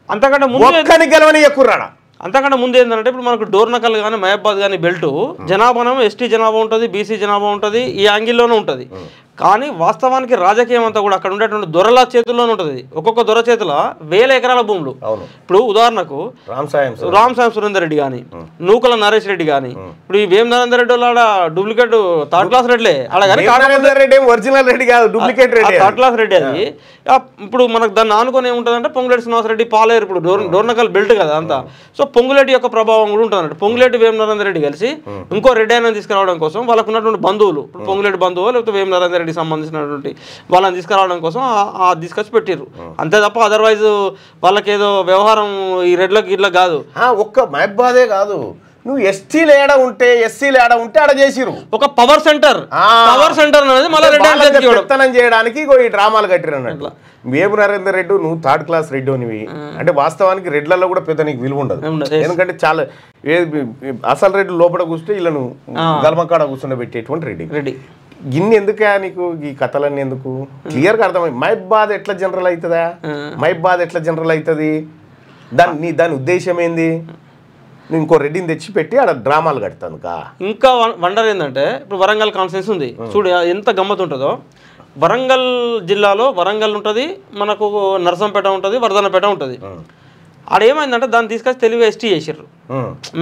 అంతకంటే ఒక్కని గెలవని ఎక్కుర్రాడా అంతకంటే ముందు ఏంటంటే ఇప్పుడు మనకు డోర్నకల్ కానీ మహబాద్ కానీ బెల్ట్ జనాభా ఎస్టీ జనాభా ఉంటుంది బీసీ జనాభా ఉంటుంది ఈ యాంగిల్లోనే ఉంటుంది కానీ వాస్తవానికి రాజకీయం అంతా కూడా అక్కడ ఉండేటువంటి దొరల చేతుల్లోనే ఉంటుంది ఒక్కొక్క దొర చేతుల 1000 ఎకరాల భూములు ఇప్పుడు ఉదాహరణకు రామ్ సాయం సురేందర్ రెడ్డి కానీ నూకల నరేష్ రెడ్డి కానీ ఇప్పుడు ఈ వేం నరేందర్ రెడ్డి ఆడ డూప్లికేట్ థర్డ్ క్లాస్ రెడ్లే ఆడ కానీ ఒరిజినల్ రెడ్డి కాదు duplicate Reddy third class Reddy అది ఇప్పుడు మనకు దాన్ని ఆనుకొని ఏముంటుందంటే పొంగులేటి శ్రీనివాస రెడ్డి పాలేరు ఇప్పుడు డోర్నకల్ బెల్ట్ కదా అంతా సో పొంగులేటి యొక్క ప్రభావం కూడా ఉంటుంది పొంగులేటి వేం నరేందర్ రెడ్డి కలిసి ఇంకో రెడ్డి అయినా తీసుకురావడం కోసం వాళ్ళకు ఉన్నటువంటి బంధువులు ఇప్పుడు పొంగులేటి బంధువులు లేకపోతే వేం నరేందర్ రెడ్డి సంబంధించినటువంటి వాళ్ళని తీసుకురావడం కోసం తీసుకొచ్చి పెట్టారు అంతే తప్ప అదర్వైజ్ వాళ్ళకేదో వ్యవహారం ఈ రెడ్లకు ఇట్లా కాదు ఒక్క మహబాదే కాదు నువ్వు ఎస్టీలు ఏడ ఉంటే ఎస్సీలు ఏడ ఉంటే ఆడ చేసిరు ఒక పవర్ సెంటర్ అనేది మళ్ళీ పెత్తనం చేయడానికి ఈ డ్రామాలు కట్టిరు అన్నట్లు వేము నరేందర్ రెడ్డి నువ్వు థర్డ్ క్లాస్ రెడ్డి అనివి అంటే వాస్తవానికి రెడ్లలో కూడా పెద్ద నీకు విలువ ఉండదు ఎందుకంటే చాలా అసలు రెడ్డి లోపల కూర్చుంటే వీళ్ళను గల్మకాడ కూర్చుండ పెట్టేటువంటి రెడ్డి గిన్నె ఎందుకే నీకు ఈ కథలన్నీ ఎందుకు క్లియర్గా అర్థమైంది మహబాద్ ఎట్లా జనరల్ అవుతుందా మహబాద్ ఎట్లా జనరల్ అవుతుంది దాని ఉద్దేశం ఏంది ఇంకో రెడ్డిని తెచ్చిపెట్టి ఆడ డ్రామాలు కడతాను ఇంకా వండర్ ఏంటంటే ఇప్పుడు వరంగల్ కాన్ఫరెన్స్ ఉంది చూడు ఎంత గమ్మత్ ఉంటుందో వరంగల్ జిల్లాలో వరంగల్ ఉంటుంది మనకు నరసంపేట ఉంటుంది వర్ధనపేట ఉంటుంది ఆడ ఏమైందంటే దాన్ని తీసుకొచ్చి తెలివిగా ఎస్టీ చేసారు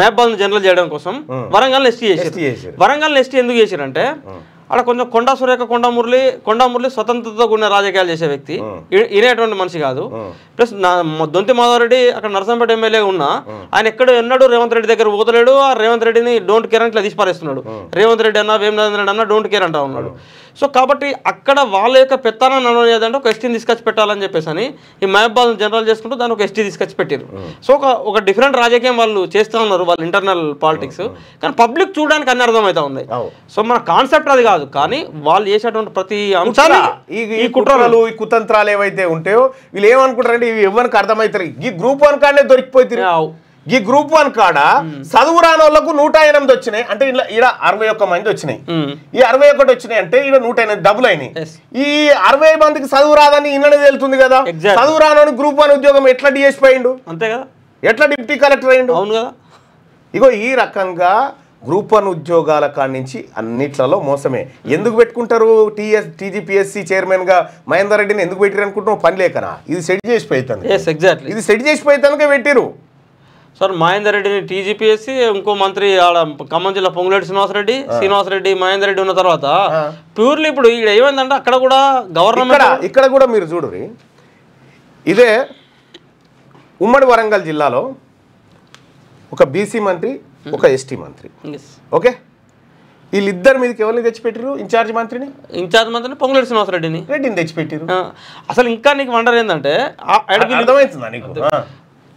మహబాద్ జనరల్ చేయడం కోసం వరంగల్ ఎస్టీ చేసారు వరంగల్ ఎస్టీ ఎందుకు చేసారంటే ఆడ కొంచెం కొండా సురేఖ కొండా మురళి స్వతంత్రతతో కూడిన రాజకీయాలు చేసే వ్యక్తి ఇనేటువంటి మనిషి కాదు ప్లస్ దొంతి మాధవరెడ్డి అక్కడ నరసంపేట ఎమ్మెల్యే ఉన్నా ఆయన ఎన్నడూ రేవంత్ రెడ్డి దగ్గర పోతలేడు ఆ రేవంత్ రెడ్డిని డోంట్ కేర్ అని ఇట్లా తీసిపారేస్తున్నాడు రేవంత్ రెడ్డి అన్న వేం నరేంద్ర రెడ్డి అన్న డోంట్ కేర్ అంటా ఉన్నాడు సో కాబట్టి అక్కడ వాళ్ళ యొక్క పెత్తనం నడవలేదంటే ఒక ఎస్టీని తీసుకొచ్చి పెట్టాలని చెప్పేసి అని ఈ మహబాద్ జనరల్ చేసుకుంటూ దాన్ని ఒక ఎస్టీ తీసుకొచ్చి పెట్టారు సో ఒక డిఫరెంట్ రాజకీయం వాళ్ళు చేస్తూ ఉన్నారు వాళ్ళ ఇంటర్నల్ పాలిటిక్స్ కానీ పబ్లిక్ చూడడానికి అన్ని అర్థమవుతా ఉంది సో మన కాన్సెప్ట్ అది కాదు కానీ వాళ్ళు చేసేటువంటి ప్రతి అంశాలు ఈ కుట్రలు ఈ కుతంత్రాలు ఏవైతే ఉంటాయో వీళ్ళు ఏమనుకుంటారంటే ఇవి ఎవరికి అర్థమవుతారు ఈ గ్రూప్ 1 కాడనే దొరికిపోతుంది ఈ గ్రూప్ 1 కాడ చదువు రాని వాళ్ళకు 108 వచ్చినాయి అంటే ఈడ 61 మంది వచ్చినాయి ఈ 61 వచ్చినాయి అంటే ఈడ 108 డబుల్ అయినాయి ఈ 60 మందికి చదువు రాదని ఇన్ననే తెలుస్తుంది కదా చదువు రాని గ్రూప్ 1 ఉద్యోగం ఎట్లా డిఎస్పీ అయిండు అంతే కదా ఎట్లా డిప్యూటీ కలెక్టర్ అయిండు అవును కదా ఇగో ఈ రకంగా గ్రూప్ 1 ఉద్యోగాల కాడి నుంచి అన్నిట్లలో మోసమే. ఎందుకు పెట్టుకుంటారు? టీజీపీఎస్సీ చైర్మన్గా మహేందర్ రెడ్డిని ఎందుకు పెట్టారు అనుకుంటున్నావు? పని లేకనా? ఇది సెట్ చేసిపోతాను, ఇది సెట్ చేసిపోతానుకే పెట్టిరు సార్. మహేందర్ రెడ్డిని టీజీపీఎస్సీ, ఇంకో మంత్రి ఆడ ఖమ్మం జిల్లా పొంగులేటి శ్రీనివాసరెడ్డి మహేందర్ రెడ్డి ఉన్న తర్వాత ప్యూర్లీ ఇప్పుడు ఇక్కడ ఏమైందంటే అక్కడ కూడా గవర్నమెంట్ ఇక్కడ కూడా మీరు చూడురి, ఇదే ఉమ్మడి వరంగల్ జిల్లాలో ఒక బీసీ మంత్రి, ఒక ఎస్టీ మంత్రి, ఓకే, వీళ్ళిద్దరి మీదకి ఎవరిని తెచ్చిపెట్టారు? ఇన్ఛార్జ్ మంత్రిని పొంగులేటి శ్రీనివాసరెడ్డిని తెచ్చిపెట్టారు. అసలు ఇంకా నీకు వండర్ ఏంటంటే అర్థమవుతుందా నీకు?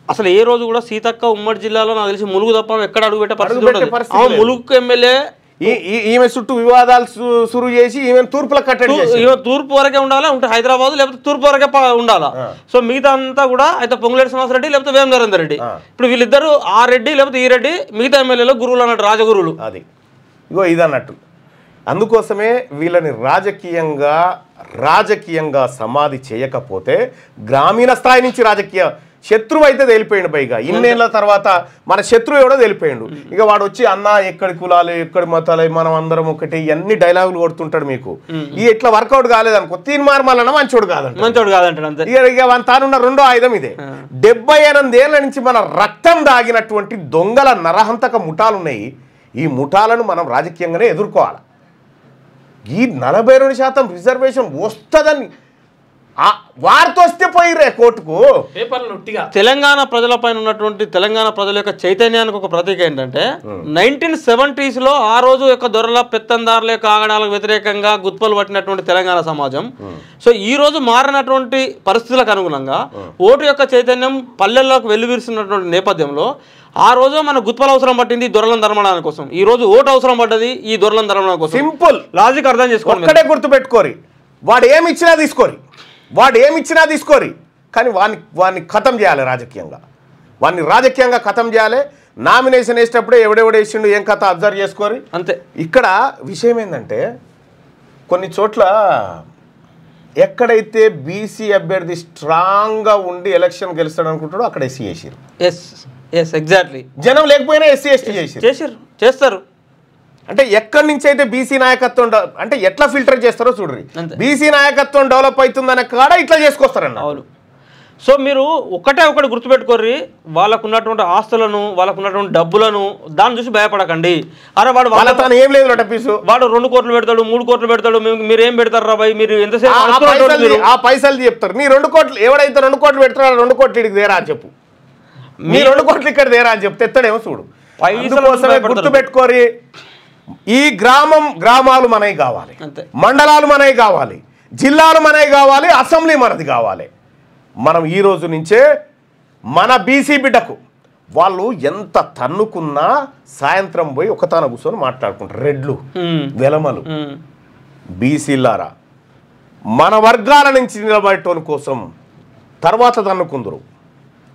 అసలు ఏ రోజు కూడా సీతక్క ఉమ్మడి జిల్లాలో నాకు తెలిసి ములుగు తప్ప ఎక్కడ అడుగు పెట్టే పరిస్థితి. ములుగు ఎమ్మెల్యే ఈమె చుట్టూ వివాదాలు సురు చేసి ఈమె తూర్పులో కట్టడి, ఈమె తూర్పు వరకే ఉండాలా, ఉంటే హైదరాబాద్ లేకపోతే తూర్పు వరకే ఉండాలా. సో మిగతా అంతా కూడా అయితే పొంగులేటి శ్రీనివాసరెడ్డి లేకపోతే వేం నరేందర్ రెడ్డి. ఇప్పుడు వీళ్ళిద్దరు ఆ రెడ్డి లేకపోతే ఈ రెడ్డి, మిగతా ఎమ్మెల్యేలో గురువులు అన్నట్టు, రాజగురువులు. అది ఇగో ఇదన్నట్టు. అందుకోసమే వీళ్ళని రాజకీయంగా సమాధి చేయకపోతే గ్రామీణ స్థాయి నుంచి రాజకీయ శత్రువు అయితే తెలిపోయిండు. పైగా ఇన్నేళ్ల తర్వాత మన శత్రువు ఎవడో తెలిపోయిండు. ఇక వాడు వచ్చి అన్న ఎక్కడి కులాలు ఎక్కడి మతాలు మనం అందరం ఒకటి ఇవన్నీ డైలాగులు కొడుతుంటాడు. మీకు ఈ ఇట్లా వర్కౌట్ కాలేదనుకో, తీన్మార్మలన్నా మంచోడు కాదంటాడు. ఇక తానున్న రెండో ఆయుధం ఇదే. 78 ఏళ్ల నుంచి మన రక్తం దాగినటువంటి దొంగల నరహంతక ముఠాలున్నాయి. ఈ ముఠాలను మనం రాజకీయంగానే ఎదుర్కోవాలి. ఈ 42% రిజర్వేషన్ వస్తుందని వారితో వస్తే పోయిరే కోర్టుకు. తెలంగాణ ప్రజలపైన ఉన్నటువంటి తెలంగాణ ప్రజల యొక్క చైతన్యానికి ఒక ప్రతీక ఏంటంటే 1970s లో ఆ రోజు యొక్క దొరల పెత్తందారుల యొక్క ఆగడాలకు వ్యతిరేకంగా గుత్పలు పట్టినటువంటి తెలంగాణ సమాజం సో ఈ రోజు మారినటువంటి పరిస్థితులకు అనుగుణంగా ఓటు యొక్క చైతన్యం పల్లెల్లోకి వెల్లువిరుస్తున్నటువంటి నేపథ్యంలో ఆ రోజు మన గుత్పలు అవసరం పట్టింది దొరలను ధర్మడానికి కోసం, ఈ రోజు ఓటు అవసరం పడ్డది ఈ దొరలను ధర్మడానికి కోసం. సింపుల్ లాజిక్ అర్థం చేసుకోండి. ఒక్కడే గుర్తుపెట్టుకోరి, వాడు ఏమిచ్చినా తీసుకోరి, కానీ వాడిని ఖతం చేయాలి రాజకీయంగా. వాడిని రాజకీయంగా ఖతం చేయాలి. నామినేషన్ వేసేటప్పుడే ఎవడెవడు వేసిండు ఏం కథ అబ్జర్వ్ చేసుకోరి అంతే. ఇక్కడ విషయం ఏంటంటే కొన్ని చోట్ల ఎక్కడైతే బీసీ అభ్యర్థి స్ట్రాంగ్గా ఉండి ఎలక్షన్ గెలుస్తాడు అనుకుంటాడో అక్కడ ఎస్సీ చేసిరు. ఎగ్జాక్ట్లీ. జనం లేకపోయినా ఎస్సీ ఎస్టీ చేస్తారు. అంటే ఎక్కడి నుంచి అయితే బీసీ నాయకత్వం అంటే ఎట్లా ఫిల్టర్ చేస్తారో చూడండి. బీసీ నాయకత్వం డెవలప్ అవుతుందనే కాడ ఇట్లా చేసుకొస్తారన్న. అవును. సో మీరు ఒకటి గుర్తుపెట్టుకోర్రి, వాళ్ళకు ఉన్నటువంటి ఆస్తులను వాళ్ళకు ఉన్నటువంటి డబ్బులను దాన్ని చూసి భయపడకండి. అరే వాడు ఏం లేదు పీసు, వాడు 2 కోట్లు పెడతాడు 3 కోట్లు పెడతాడు, మీరు ఏం పెడతారు రా బాయ్, మీరు ఎంతసేపు ఆ పైసలు చెప్తారు. నీ 2 కోట్లు ఎవడైతే 2 కోట్లు పెడతాడో 2 కోట్లు ఇడికి దేరా అని చెప్పు, మీ 2 కోట్లు ఇక్కడ దేరా అని చెప్తే ఎత్తడేమో చూడు. అందుకోసమే గుర్తుపెట్టుకోరి, ఈ గ్రామాలు మనవి కావాలి, మండలాలు మనవి కావాలి, జిల్లాలు మనవి కావాలి, అసెంబ్లీ మనది కావాలి. మనం ఈ రోజు నుంచే మన బీసీ బిడ్డకు వాళ్ళు ఎంత తన్నుకున్నా సాయంత్రం పోయి ఒకతాన కూర్చొని మాట్లాడుకుంటారు. రెడ్లు వెలమలు బీసీలారా, మన వర్గాల నుంచి నిలబడటం కోసం తర్వాత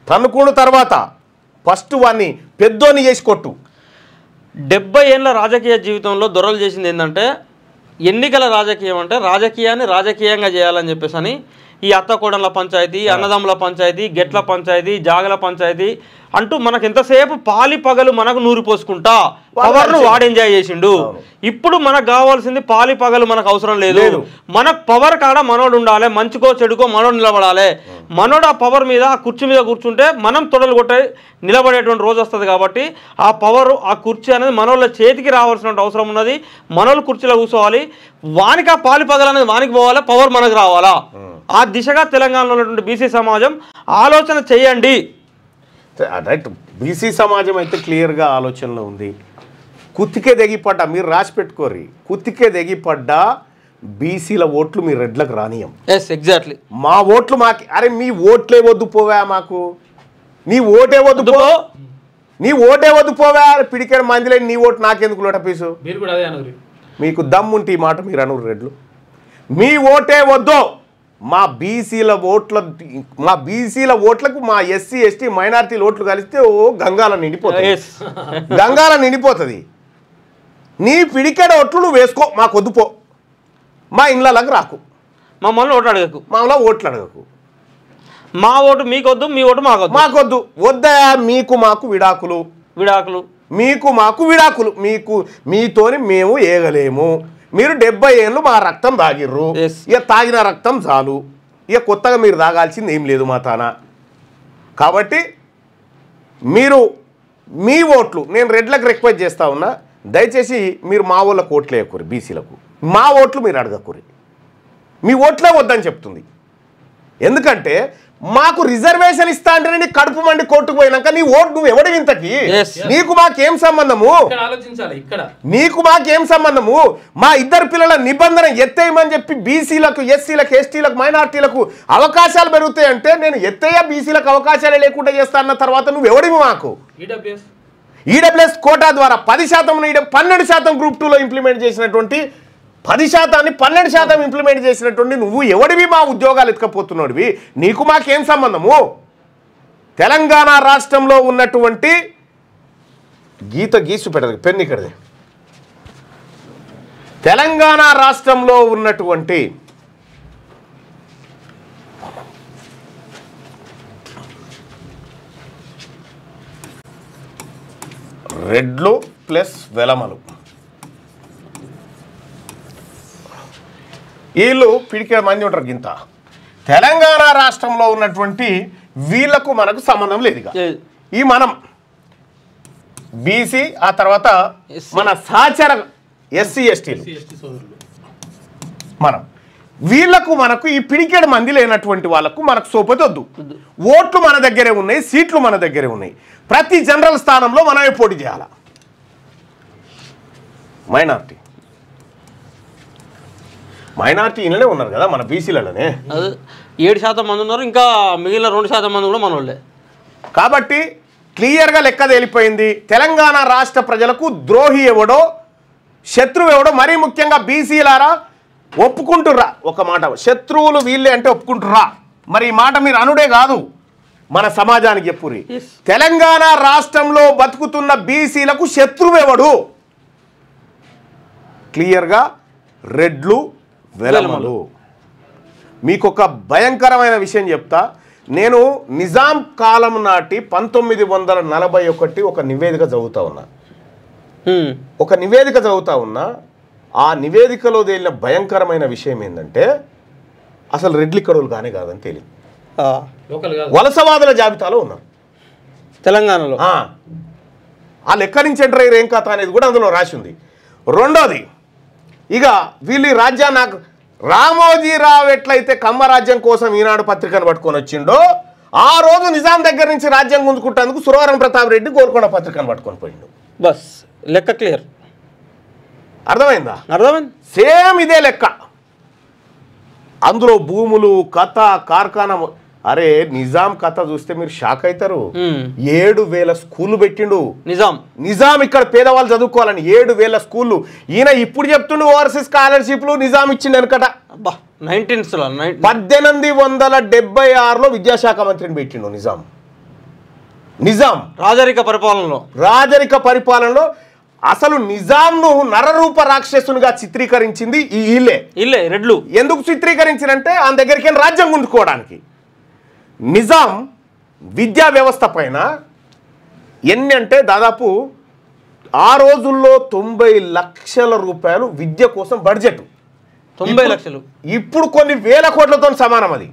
తన్నుకున్న తర్వాత ఫస్ట్ వాడిని పెద్దోని చేసి కొట్టు. 70 ఏళ్ళ రాజకీయ జీవితంలో దొరలు చేసింది ఏంటంటే ఎన్నికల రాజకీయం అంటే రాజకీయాన్ని రాజకీయంగా చేయాలని చెప్పేసి అని ఈ అత్తకోడల పంచాయతీ, అన్నదమ్ముల పంచాయతీ, గెట్ల పంచాయతీ, జాగల పంచాయతీ అంటూ మనకు ఎంతసేపు పాలి పగలు మనకు నూరి పోసుకుంటా పవర్ను వాడు ఎంజాయ్ చేసిండు. ఇప్పుడు మనకు కావాల్సింది పాలి పగలు మనకు అవసరం లేదు. మనకు పవర్ కాడ మనోడు ఉండాలి, మంచికో చెడుకో మనోడు నిలబడాలి. మనోడు ఆ పవర్ మీద ఆ కుర్చీ మీద కూర్చుంటే మనం తొడలు కొట్టే నిలబడేటువంటి రోజు వస్తుంది. కాబట్టి ఆ పవర్ ఆ కుర్చీ అనేది మనోళ్ళ చేతికి రావాల్సిన అవసరం ఉన్నది. మనోళ్ళు కుర్చీలో కూర్చోవాలి, వానికి ఆ పాలి పగలు అనేది వానికి పోవాలి, పవర్ మనకు రావాలా. ఆ దిశగా తెలంగాణలో ఉన్నటువంటి బీసీ సమాజం ఆలోచన చేయండి. రైట్, బీసీ సమాజం అయితే క్లియర్గా ఆలోచనలో ఉంది. కుత్తికే తెగిపడ్డా మీరు రాసి పెట్టుకోరి, కుత్తికే తెగిపడ్డా బీసీల ఓట్లు మీ రెడ్లకు రానియం. ఎగ్జాక్ట్లీ. మా ఓట్లు మాకి, అరే మీ ఓట్లే వద్దు పోవా, మాకు నీ ఓటే వద్దు పోవా, పిడికేడు మందిలే నీ ఓటు నాకెందుకు లోట పీసు. మీకు దమ్ముంటే ఈ మాట మీరు అనురు రెడ్లు, మీ ఓటే వద్దు, మా బీసీల ఓట్లకు మా ఎస్సీ ఎస్టీ మైనారిటీల ఓట్లు కలిస్తే గంగాల నిండిపోతుంది. నీ పిడికెడ ఓట్లు నువ్వు వేసుకో, మాకు వద్దుపో, మా ఇండ్లకి రాకు, మమ్మల్ని ఓట్లు అడగకు, మా ఓటు మీకొద్దు, మీ ఓటు మాకొద్దు, వద్దా మీకు మాకు విడాకులు మీకు మాకు విడాకులు, మీతోని మేము ఏగలేము, మీరు 70 ఏళ్ళు మా రక్తం తాగిర్రు, ఇక తాగిన రక్తం చాలు, ఇక కొత్తగా మీరు తాగాల్సింది ఏం లేదు మా తాన. కాబట్టి మీరు మీ ఓట్లు, నేను రెడ్లకు రిక్వెస్ట్ చేస్తా ఉన్నా, దయచేసి మీరు మా వాళ్ళకు ఓట్లు వేయకూరి, బీసీలకు మా ఓట్లు మీరు అడగకూరి, మీ ఓట్లే వద్దని చెప్తుంది. ఎందుకంటే మాకు రిజర్వేషన్ ఇస్తా అంటే నీ కడుపు మండి కోర్టుకు పోయినాక నీ ఓటు నువ్వు ఎవడి వింతకి, నీకు మాకేం సంబంధము, నీకు మాకేం సంబంధము. మా ఇద్దరు పిల్లల నిబంధన ఎత్తేయమని చెప్పి బీసీలకు, ఎస్సీలకు, ఎస్టీలకు, మైనార్టీలకు అవకాశాలు పెరుగుతాయంటే నేను ఎత్తయ్యా బీసీలకు అవకాశాలే లేకుండా చేస్తా అన్న తర్వాత నువ్వు ఎవడివి మాకు? ఈడబ్ల్యూఎస్ కోటా ద్వారా 10% 12% గ్రూప్ 2లో ఇంప్లిమెంట్ చేసినటువంటి 10%ని 12% ఇంప్లిమెంట్ చేసినటువంటి నువ్వు ఎవడివి మా ఉద్యోగాలు ఎత్తుకపోతున్నాడువి? నీకు మాకేం సంబంధము? తెలంగాణ రాష్ట్రంలో ఉన్నటువంటి గీసు పెట్టదు పెన్ను ఇక్కడది, తెలంగాణ రాష్ట్రంలో ఉన్నటువంటి రెడ్లు ప్లస్ వెలమలు, వీళ్ళు పిడికే మంది ఉంటారు. గింత తెలంగాణ రాష్ట్రంలో ఉన్నటువంటి వీళ్లకు మనకు సంబంధం లేదు. ఈ మనం బీసీ, ఆ తర్వాత మన సహచర ఎస్సీ ఎస్టీలు, మనం వీళ్లకు మనకు ఈ పిడికేడు మంది లేనటువంటి వాళ్ళకు మనకు సోపతి వద్దు. ఓట్లు మన దగ్గరే ఉన్నాయి, సీట్లు మన దగ్గరే ఉన్నాయి. ప్రతి జనరల్ స్థానంలో మనమే పోటీ చేయాలి. మైనార్టీ ఇళ్ళనే ఉన్నారు కదా మన బీసీలలోనే, 7% మంది ఉన్నారు, ఇంకా మిగిలిన 2% మంది కూడా మన వాళ్ళే. కాబట్టి క్లియర్గా లెక్క తేలిపోయింది. తెలంగాణ రాష్ట్ర ప్రజలకు ద్రోహి ఎవడో, శత్రువు ఎవడో, మరీ ముఖ్యంగా బీసీలారా ఒప్పుకుంటుర్రా? ఒక మాట, శత్రువులు వీళ్ళే అంటే ఒప్పుకుంటుర్రా? మరి ఈ మాట మీరు అనుడే కాదు, మన సమాజానికి చెప్పుర్రి. తెలంగాణ రాష్ట్రంలో బతుకుతున్న బీసీలకు శత్రువు ఎవడు? క్లియర్గా రెడ్లు, వెలమలు. మీకు ఒక భయంకరమైన విషయం చెప్తా. నేను నిజాం కాలం నాటి 1941 ఒక నివేదిక చదువుతా ఉన్నా. ఆ నివేదికలో తేలిన భయంకరమైన విషయం ఏంటంటే అసలు రెడ్లు ఇక్కడోళ్ళు కానే కాదని తేలింది. వలసవాదుల జాబితాలో ఉన్నారు తెలంగాణలో. ఆ లెక్క నుంచి ఎంటర్ అయ్యారు ఏం కథ అనేది కూడా అందులో రాసి ఉంది. రెండోది, ఇక వీళ్ళు రాజ్యాన్ని రామోజీరావు ఎట్లయితే కమ్మరాజ్యం కోసం ఈనాడు పత్రికను పట్టుకొని వచ్చిండో, ఆ రోజు నిజాం దగ్గర నుంచి రాజ్యం గుంజుకుంటేందుకు సురవరం ప్రతాప్ రెడ్డి గోల్కొండ పత్రికను పట్టుకొని పోయిండు. బస్ లెక్క క్లియర్, అర్థమైందా? అర్థమైంది. సేమ్ ఇదే లెక్క. అందులో భూములు, కథ, కార్ఖానా. అరే నిజాం కథ చూస్తే మీరు షాక్ అవుతారు. 7,000 స్కూళ్ళు పెట్టిండు నిజాం ఇక్కడ పేదవాళ్ళు చదువుకోవాలని. 7,000 స్కూళ్ళు. ఈయన ఇప్పుడు చెప్తుండు ఓవర్సీస్ స్కాలర్షిప్లు నిజాం ఇచ్చిండు వెనకట. 1876లో విద్యాశాఖ మంత్రిని పెట్టిండు నిజాం రాజరిక పరిపాలనలో. అసలు నిజాంను నరరూప రాక్షసునిగా చిత్రీకరించింది ఈ ఇల్లే రెడ్లు. ఎందుకు చిత్రీకరించినంటే ఆయన దగ్గరికి రాజ్యం గుంజుకోవడానికి. నిజాం విద్యా వ్యవస్థ పైన ఎన్ని అంటే దాదాపు ఆ రోజుల్లో 90 లక్షల రూపాయలు విద్య కోసం బడ్జెట్. 90 లక్షలు ఇప్పుడు కొన్ని వేల కోట్లతో సమానం. అది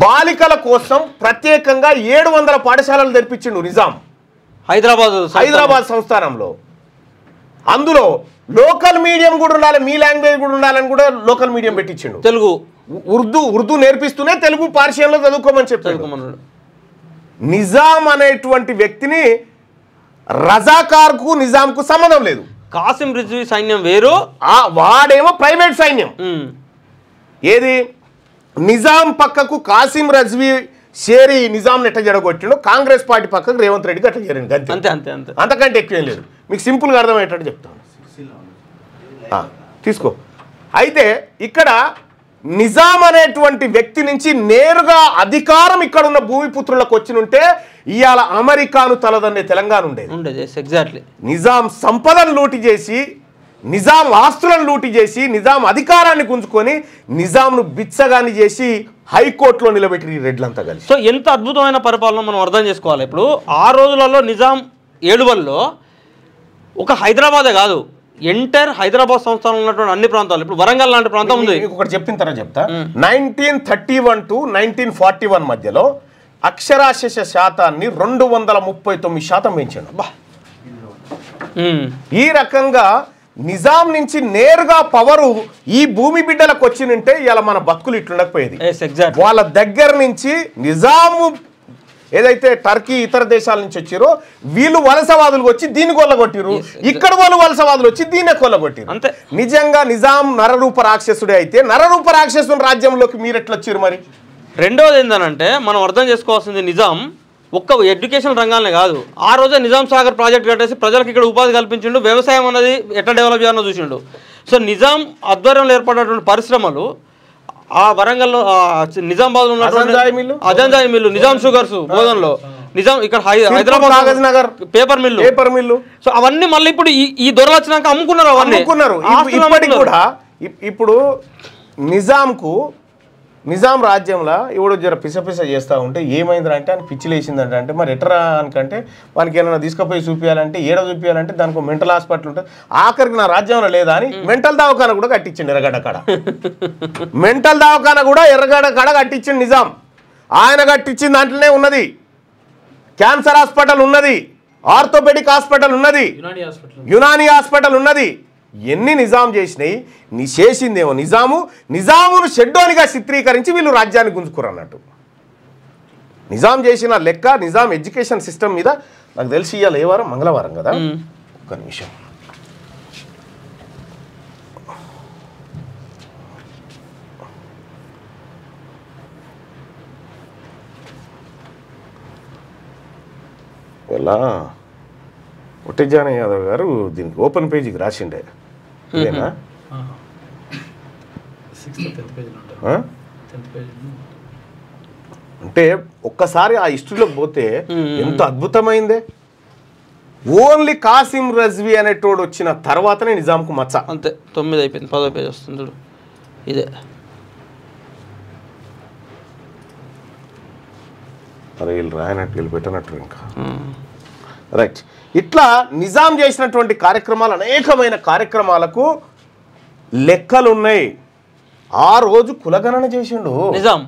బాలికల కోసం ప్రత్యేకంగా 700 పాఠశాలలు తెరిపించిండు నిజాం హైదరాబాద్ సంస్థానంలో. అందులో లోకల్ మీడియం కూడా ఉండాలి, మీ లాంగ్వేజ్ కూడా ఉండాలని కూడా లోకల్ మీడియం పెట్టించిండు. తెలుగు, ఉర్దూ నేర్పిస్తూనే తెలుగు పార్షియన్లో చదువుకోమని చెప్పాడు. నిజాం అనేటువంటి వ్యక్తిని రజాకార్కు నిజాంకు సంబంధం లేదు. కాసిం రిజ్వీ సైన్యం వేరు, వాడేమో ప్రైవేట్ సైన్యం. ఏది నిజాం పక్కకు కాసిం రజ్వీ షేరి నిజాం ఎట్ట జడగొట్టిండు, కాంగ్రెస్ పార్టీ పక్కకు రేవంత్ రెడ్డికి అట్లా జరిగింది. అంతే, అంతకంటే ఎక్కువేం లేదు. మీకు సింపుల్గా అర్థమయ్యేటట్టు చెప్తాను, తీసుకో. అయితే ఇక్కడ నిజాం అనేటువంటి వ్యక్తి నుంచి నేరుగా అధికారం ఇక్కడ ఉన్న భూమిపుత్రులకు వచ్చినుంటే ఇవాళ అమెరికాను తలదన్నే తెలంగాణ ఉండేది. ఎగ్జాక్ట్లీ. నిజాం సంపదను లూటి చేసి, నిజాం ఆస్తులను లూటి చేసి, నిజాం అధికారాన్ని గుంజుకొని, నిజాంను బిచ్చగాని చేసి హైకోర్టులో నిలబెట్టి ఈ రెడ్లంతా కలిసి. సో ఎంత అద్భుతమైన పరిపాలన మనం అర్థం చేసుకోవాలి. ఇప్పుడు ఆ రోజులలో నిజాం ఏలుబడిలో ఒక హైదరాబాదే కాదు, ఎంటైర్ హైదరాబాద్ సంస్థానంలో ఉన్నటువంటి అన్ని ప్రాంతాలు, ఇప్పుడు వరంగల్ లాంటి ప్రాంతం ఉంది. ఒకటి చెప్పిన తర్వాత చెప్తా. 1931 to 1941 మధ్యలో అక్షరాస్యత శాతాన్ని 239% పెంచాడు. ఈ రకంగా నిజాం నుంచి నేరుగా పవరు ఈ భూమి బిడ్డలకు వచ్చినంటే ఇలా మన బతుకులు ఇట్లుండకపోయేది. వాళ్ళ దగ్గర నుంచి నిజాము ఏదైతే టర్కీ ఇతర దేశాల నుంచి వచ్చారో వీళ్ళు వలసవాదులు వచ్చి దీన్ని కొల్లగొట్టిరు, ఇక్కడ వాళ్ళు వలసవాదులు వచ్చి దీన్నే కొల్లగొట్టిరు. నిజంగా నిజాం నరరూప రాక్షసుడే అయితే నరరూప రాక్షసుని రాజ్యంలోకి మీరు ఎట్లా వచ్చారు మరి? రెండోది ఏంటంటే మనం అర్థం చేసుకోవాల్సింది, నిజాం ఒక్క ఎడ్యుకేషన్ రంగాలనే కాదు, ఆ రోజే నిజాం సాగర్ ప్రాజెక్ట్ కట్టేసి ప్రజలకు ఇక్కడ ఉపాధి కల్పించిండు, వ్యవసాయం అనేది ఎట్లా డెవలప్ చేయాలో చూసిండు. సో నిజాం ఆధ్వర్యంలో ఏర్పడినటువంటి పరిశ్రమలు ఆ వరంగల్లో నిజామాబాద్లో ఉన్నటువంటి అజంజాయి మిల్లు, నిజాం షుగర్స్ బోధనలో, నిజాం ఇక్కడ Hyderabad Kagaz Nagar paper mill. So అవన్నీ మళ్ళీ ఇప్పుడు ఈ దొరలు వచ్చినాక అమ్ముకున్నారు. ఇప్పటికి కూడా ఇప్పుడు నిజాం రాజ్యంలో ఎవడో జర పిసపిస చేస్తూ ఉంటే ఏమైందిరా అంటే అని పిచ్చి లేచిందంటే, అంటే మరి ఎట్రా అనుకంటే వానికి ఏమైనా తీసుకుపోయి చూపించాలంటే ఏడ చూపించాలంటే దానికి మెంటల్ హాస్పిటల్ ఉంటుంది. ఆఖరికి నా రాజ్యంలో లేదా అని మెంటల్ దవాఖాన కూడా కట్టించండి ఎర్రగడ్డ కాడ. మెంటల్ దవాఖాన కూడా ఎర్రగడ్డ కాడ కట్టించండి నిజాం. ఆయన కట్టించిన దాంట్లోనే ఉన్నది క్యాన్సర్ హాస్పిటల్ ఉన్నది, ఆర్థోపెడిక్ హాస్పిటల్ ఉన్నది, యునానీ హాస్పిటల్ ఉన్నది. ఎన్ని నిజాం చేసినాయి, చేసిందేమో నిజామును షెడ్డోనిగా చిత్రీకరించి వీళ్ళు రాజ్యాన్ని గుంజుకురు అన్నట్టు. నిజాం చేసిన లెక్క నిజాం ఎడ్యుకేషన్ సిస్టమ్ మీద నాకు తెలిసి ఇవాళ ఏ వారం, మంగళవారం కదా, ఒక్క నిమిషం. ఇలా ఒట్టెజాన యాదవ్ గారు దీనికి ఓపెన్ పేజీకి రాసిండే ఇదేనా? అంటే ఒక్కసారి ఆ హిస్టరీలోకి పోతే ఎంత అద్భుతమైందే. ఓన్లీ కాసిం రజ్వీ అనేటోడు వచ్చిన తర్వాతనే నిజాంకు మచ్చ. అంతే 9 అయిపోయింది, 10వ పేజ్ వస్తుంది ఇదే. అరే వీళ్ళు రాయనట్టు వీళ్ళు పెట్టనట్టు ఇంకా రైట్. ఇట్లా నిజాం చేసినటువంటి కార్యక్రమాలు అనేకమైన కార్యక్రమాలకు లెక్కలు ఉన్నాయి. ఆ రోజు కులగణన చేసిండు నిజాం.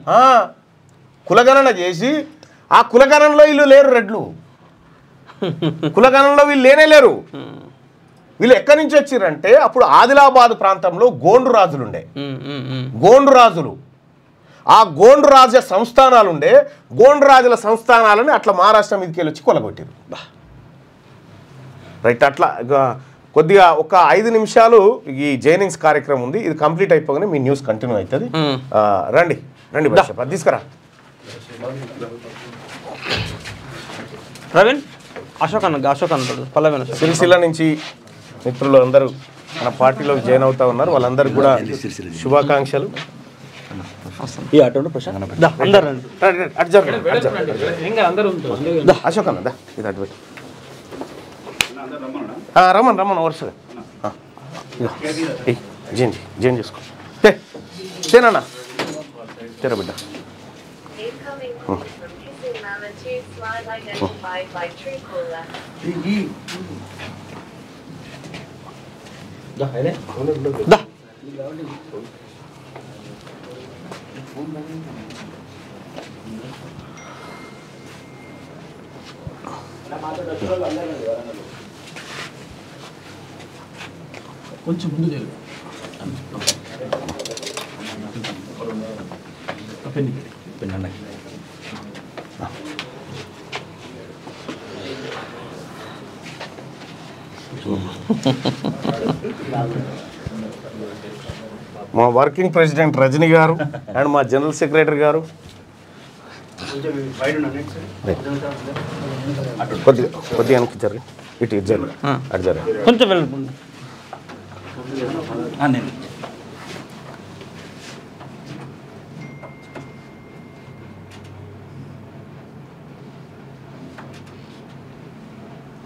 కులగణన చేసి ఆ కులగణనలో వీళ్ళు లేరు, రెడ్లు కులగణనలో వీళ్ళు లేరు. వీళ్ళు ఎక్కడి నుంచి వచ్చిరంటే అప్పుడు ఆదిలాబాద్ ప్రాంతంలో గోండు రాజులు ఉండే, గోండు రాజులు. ఆ గోండు రాజ సంస్థానాలు ఉండే, గోండు రాజుల సంస్థానాలని అట్లా మహారాష్ట్ర మీదకి వెళ్ళి వచ్చి కొలగొట్టారు. రైట్. అట్లా కొద్దిగా ఒక 5 నిమిషాలు ఈ జైనింగ్స్ కార్యక్రమం ఉంది, ఇది కంప్లీట్ అయిపోగానే మీ న్యూస్ కంటిన్యూ అవుతుంది. రండి తీసుకురా ప్రవీణ్. అశోక్ అన్న పల్లవి సిరిసిల్ల నుంచి మిత్రులు అందరూ మన పార్టీలోకి జాయిన్ అవుతా ఉన్నారు. వాళ్ళందరికీ కూడా శుభాకాంక్షలు. అశోక్ అన్న ఇది అటు రమ్మన్ వరుసగా జైన్ చేసుకో తేనన్నా తెర బిడ్డ. కొంచెం ముందు జరుగు. మా వర్కింగ్ ప్రెసిడెంట్ రజనీ గారు అండ్ మా జనరల్ సెక్రటరీ గారు కొద్దిగా వెనక్కి జరిగి ఇటు జరిగి అటు జరిగి కొంచెం వెళ్ళండి.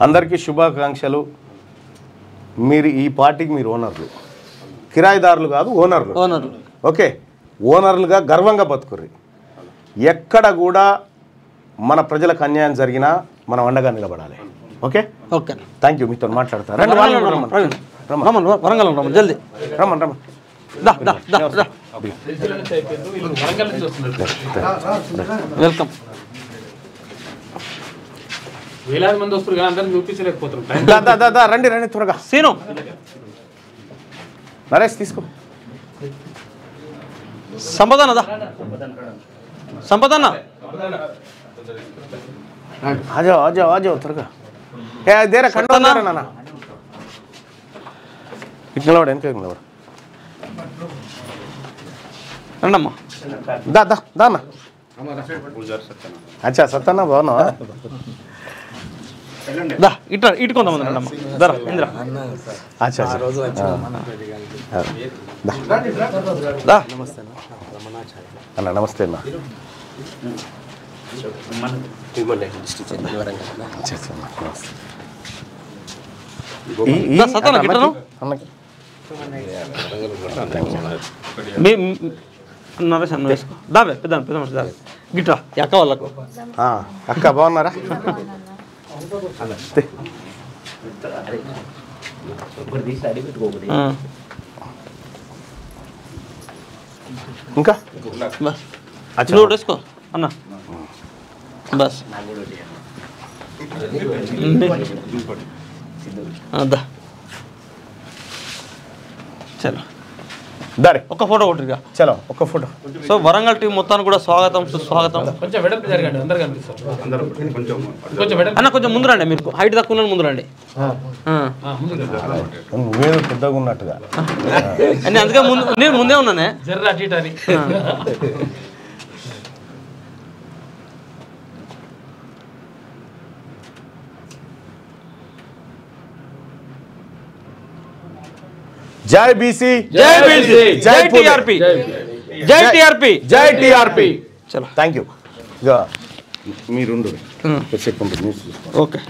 అందరికీ శుభాకాంక్షలు. మీరు ఈ పార్టీకి మీరు ఓనర్లు, కిరాయిదారులు కాదు, ఓనర్లు. ఓకే, ఓనర్లుగా గర్వంగా బతుకుర్రి. ఎక్కడ కూడా మన ప్రజలకు అన్యాయం జరిగినా మనం అండగా నిలబడాలి. Okay okay thank you. మీతో మాట్లాడతారు. వరంగల్ రమ్మని జల్దీ రమ్మని రమ్మని వెల్కమ్. వేలాది మంది వస్తారు కానీ అందరిని చూపించలేకపోతున్నారు. రండి రండి త్వరగా. సీను నరేష్ తీసుకో. సంపదన్నదా సంపదన్న ఆజాओ ఆజాओ ఆజాओ త్వరగా. ఏ దేరా కండోరా నాన్న. ఇట్లా నిలబడు వెనక నిలబడు. రండమ్మా. దా దా దా అన్న. అచ్చా సత్తన్న బాగున్నావా? దా ఇట్లా ఇటు కొంతమంది రండమ్మా. దరా ఇంద్ర అచ్చా దా. అన్న నమస్తే అన్న. సత్తన్న గిట్టను నరేష్ అన్న వేసుకో. దాబే పెద్ద పెద్ద మనిషి దాబే గిట్రా అక్క వాళ్ళకు. అక్క బాగున్నారా? ఇంకా నువ్వు వేసుకో అన్న బస్. దా చలో దారి ఒక ఫోటో కొట్టిగా. చలో ఒక్క ఫోటో. సో వరంగల్ టీం మొత్తానికి కూడా స్వాగతం సుస్వాగతం. కొంచెం వెడల్పు జరగండి, అందరు కనిపిస్తారు. కొంచెం వెడల్పు అన్న కొంచెం ముందు రండి, మీరు హైట్ తక్కువ ఉన్న ముందు రండి. నువ్వేదో పెద్దగా ఉన్నట్టుగా. అని అందుకే ముందు నేను ముందే ఉన్నానే. జర్ర అటు ఇటు అని. జై బీసీ జై బీసీ జై టీఆర్పీ జై టీఆర్పీ జై టీఆర్పీ. చలో థ్యాంక్ యూ. ఇక మీరు ఓకే.